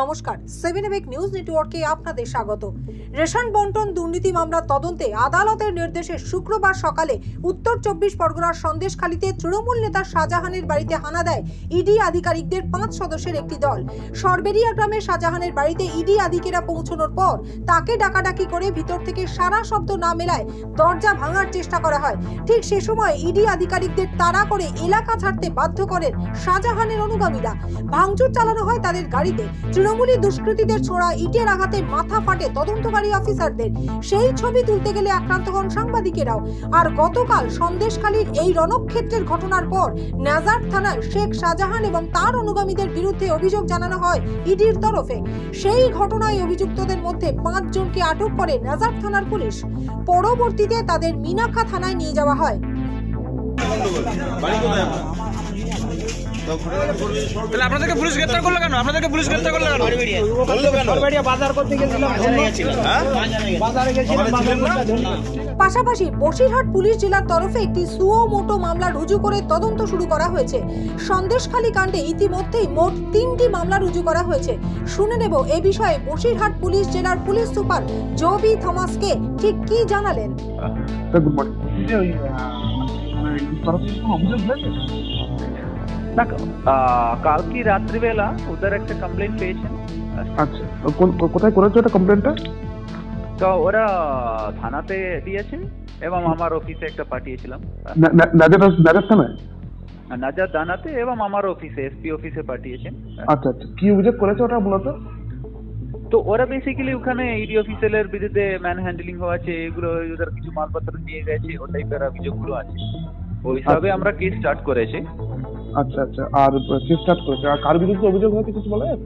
নমস্কার, 7 এবেক নিউজ নেটওয়ার্কে আপনাদের স্বাগত। রেশন বন্টন দুর্নীতি মামলার তদন্তে আদালতের নির্দেশে শুক্রবার সকালে উত্তর 24 পরগনার সন্দেশখালীতে তৃণমূল নেতা শাহজাহানের বাড়িতে হানা দেয় ইডি আধিকারিকদের 5 সদস্যের একটি দল। সরবেরিয়া গ্রামে শাহজাহানের বাড়িতে ইডি আধিকারিকরা পৌঁছানোর পর তাকে ডাকাডাকি করে ভিতর থেকে সারা শব্দ না মেলায় দরজা ভাঙার চেষ্টা করা হয়। ঠিক সে সময় ইডি আধিকারিকদের তাড়া করে এলাকা ছাড়তে বাধ্য করেন শাহজাহানের অনুগামীরা। ভাঙচুর চালানো হয় তাদের গাড়িতে। তৃণমূলী দুষ্কৃতীদের ছোড়া ইটের আঘাতে মাথা ফাটে তদন্তকারী অফিসারদের। সেই ছবি তুলতে গেলে আক্রান্ত হন সাংবাদিকেরাও। আর গতকাল সন্দেশখালীর এই রণক্ষেত্রের ঘটনার পর নাজার থানায় শেখ শাহজাহান এবং তার অনুগামীদের বিরুদ্ধে অভিযোগ জানানো হয় ইডির তরফে। সেই ঘটনায় অভিযুক্তদের মধ্যে 5 জনকে আটক করে নাজার থানার পুলিশ। পরবর্তীতে তাদের মিনাখা থানায় নিয়ে যাওয়া হয়। তাহলে আপনাদেরকে পুলিশ গ্রেফতার করলো কেন? আপনাদেরকে পুলিশ গ্রেফতার করলো কেন? বাজার করতে গেছিলাম, বাজারে গেছিলাম। পাশাপাশি বসিরহাট পুলিশ জেলার তরফে একটি সুও মোটো মামলা রুজু করে তদন্ত শুরু করা হয়েছে। সন্দেশখালী কাণ্ডে ইতিমধ্যেই মোট 3টি মামলা রুজু করা হয়েছে। শুনে নেব এ বিষয়ে বসিরহাট পুলিশ জেলার পুলিশ সুপার জবি থমাসকে ঠিক কি জানালেন। কালকে রাত্রিবেলা ওদের একটা কমপ্লেন পেয়েছেন। আচ্ছা, কোথায় করেছো এটা কমপ্লেনটা? তো ওরা থানাতে দিয়েছেন এবং আমার অফিসে একটা পাঠিয়েছিলাম, নাজার থানায়, নাজার থানাতে, এবং আমার অফিসে এসপি অফিসে পাঠিয়েছেন। আচ্ছা আচ্ছা, কি অভিযোগ করেছে ওটা মূলত? তো ওরা বেসিক্যালি ওখানে ইডি অফিসারের বিরুদ্ধে ম্যান হ্যান্ডলিং হয়েছে, এগুলো ওদের কিছু মালপত্র নিয়ে গেছে, ও টাইপের অভিযোগগুলো আছে। ওই হিসাবে আমরা কেস স্টার্ট করেছি। আচ্ছা আচ্ছা, আর কেস স্টার্ট করেছে। আর কার বিরুদ্ধে অভিযোগ হয়েছে কিছু বলা যাবে?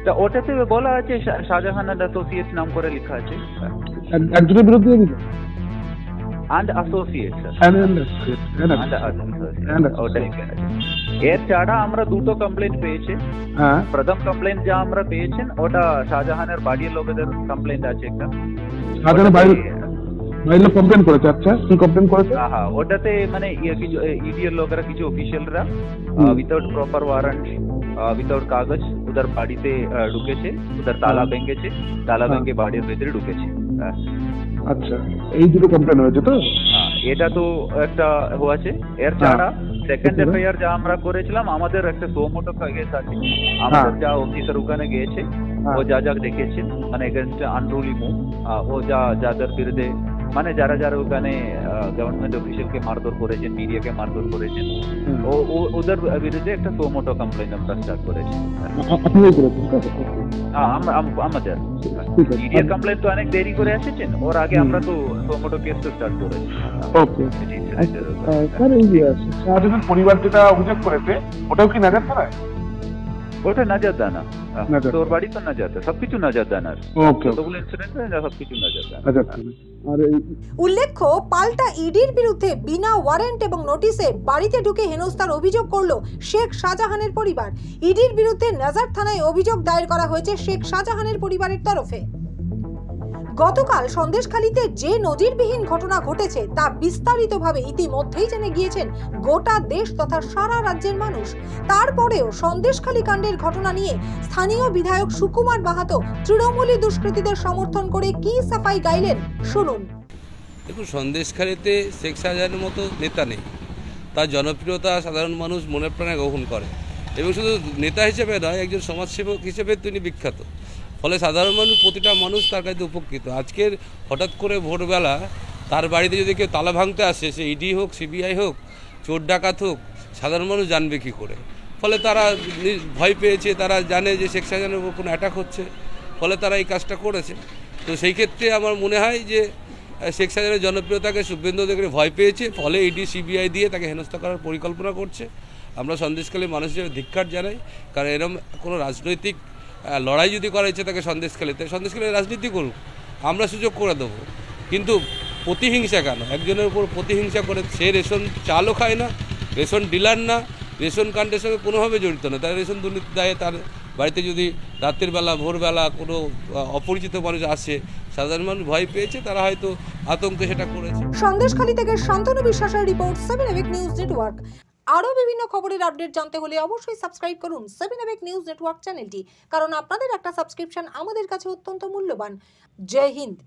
তা ওটাতে বলা আছে শাহজাহান অ্যান্ড অ্যাসোসিয়েটস নাম করে লেখা আছে। একজনের বিরুদ্ধে অভিযোগ অ্যান্ড অ্যাসোসিয়েটস, এর ছাড়া আমরা দুটো কমপ্লেন পেয়েছি। প্রথম কমপ্লেন যা আমরা পেয়েছেন ওটা শাহজাহানের বাড়ির লোকেদের কমপ্লেন আছে একটা। কমপ্লেন করেছে। আচ্ছা, কি কমপ্লেন করেছে? হ্যাঁ, ওটাতে মানে ইডির লোকেরা কিছু অফিসিয়ালরা উইথাউট প্রপার ওয়ারেন্ট, উইথাউট কাগজ ওদের বাড়িতে ঢুকেছে, ওদের তালা ভেঙেছে, তালা ভেঙে বাড়ির ভেতরে ঢুকেছে। আচ্ছা, এই দুটো কমপ্লেন হয়েছে তো? এটা তো একটা হয়েছে। এর ছাড়া সেকেন্ড এফআইআর যা আমরা করেছিলাম, আমাদের একটা সোমোটো কেস আছে। আমাদের যা অফিসার ওখানে গিয়েছে, ও যা যা দেখেছেন মানে এগেনস্ট আনরুলি মুভ, ও যাদের বিরুদ্ধে মানে যারা যারা ওখানে গভর্নমেন্ট অফিসিয়ালকে মারধর করেছেন, মিডিয়াকে মারধর করেছেন, ওদের বিরুদ্ধে একটা সোমোটো কমপ্লেন আমরা স্টার্ট করেছি। আমাদের মিডিয়ার কমপ্লেন তো অনেক দেরি করে এসেছেন, ওর আগে আমরা তো সোমোটো কেস তো স্টার্ট করেছি। পরিবার যেটা অভিযোগ করেছে ওটাও কি নাজার থানায়? ওটা নাজার দানা, তোর বাড়ি তো নাজার, সবকিছু নাজার দানার। সবকিছু নাজার দানা। উল্লেখ্য, পাল্টা ইডির বিরুদ্ধে বিনা ওয়ারেন্ট এবং নোটিশে বাড়িতে ঢুকে হেনস্থার অভিযোগ করল শেখ শাহজাহানের পরিবার। ইডির বিরুদ্ধে নাজার থানায় অভিযোগ দায়ের করা হয়েছে শেখ শাহজাহানের পরিবারের তরফে। গতকাল সন্দেশখালীতে যে নজিরবিহীন ঘটনা ঘটেছে তা বিস্তারিতভাবে ইতিমধ্যেই জেনে গিয়েছেন গোটা দেশ তথা সারা রাজ্যের মানুষ। তারপরেও সন্দেশখালী কাণ্ডের ঘটনা নিয়ে স্থানীয় বিধায়ক সুকুমার মাহাতো তৃণমূলী দুষ্কৃতীদের সমর্থন করে কি সাফাই গাইলেন, শুনুন। দেখুন, সন্দেশখালীতে শেখ শাহজাহানের মতো নেতা নেই। তার জনপ্রিয়তা সাধারণ মানুষ মনে প্রাণে গ্রহণ করে, এবং শুধু নেতা হিসেবে নয়, একজন সমাজসেবক হিসেবে তিনি বিখ্যাত। ফলে সাধারণ মানুষ, প্রতিটা মানুষ তার কাছে উপকৃত। আজকের হঠাৎ করে ভোরবেলা তার বাড়িতে যদি কেউ তালা ভাঙতে আসে, সে ইডি হোক, সিবিআই হোক, চোর ডাকাত হোক, সাধারণ মানুষ জানবে কী করে? ফলে তারা ভয় পেয়েছে, তারা জানে যে শেখ শাহজাহানের উপর কোনো অ্যাটাক হচ্ছে, ফলে তারা এই কাজটা করেছে। তো সেই ক্ষেত্রে আমার মনে হয় যে শেখ শাহজাহানের জনপ্রিয়তাকে শুভেন্দু অধিকারী ভয় পেয়েছে, ফলে ইডি সিবিআই দিয়ে তাকে হেনস্থা করার পরিকল্পনা করছে। আমরা সন্দেশখালীর মানুষ হিসেবে ধিক্কার জানাই, কারণ এরকম কোনো রাজনৈতিক লড়াই যদি করা হচ্ছে তাকে সন্দেশখালীতে রাজনীতি করুক, আমরা সুযোগ করে দেবো। কিন্তু প্রতিহিংসা কেন? একজনের উপর প্রতিহিংসা করে সে রেশন চালও খায় না, রেশন ডিলার না, রেশন কাণ্ডের সঙ্গে কোনোভাবে জড়িত না। তার রেশন দুর্নীতি দায়ে তার বাড়িতে যদি রাতের বেলা ভোরবেলা কোনো অপরিচিত মানুষ আসে, সাধারণ মানুষ ভয় পেয়েছে, তারা হয়তো আতঙ্কে সেটা করেছে। সন্দেশখালী থেকে শান্তনু বিশ্বাসের রিপোর্ট, 7 এবেক নিউজ নেটওয়ার্ক। আরও বিভিন্ন খবরের আপডেট জানতে হলে অবশ্যই সাবস্ক্রাইব করুন 7 এবেক নিউজ নেটওয়ার্ক চ্যানেলটি, কারণ আপনাদের একটা সাবস্ক্রিপশন আমাদের কাছে অত্যন্ত মূল্যবান। জয় হিন্দ।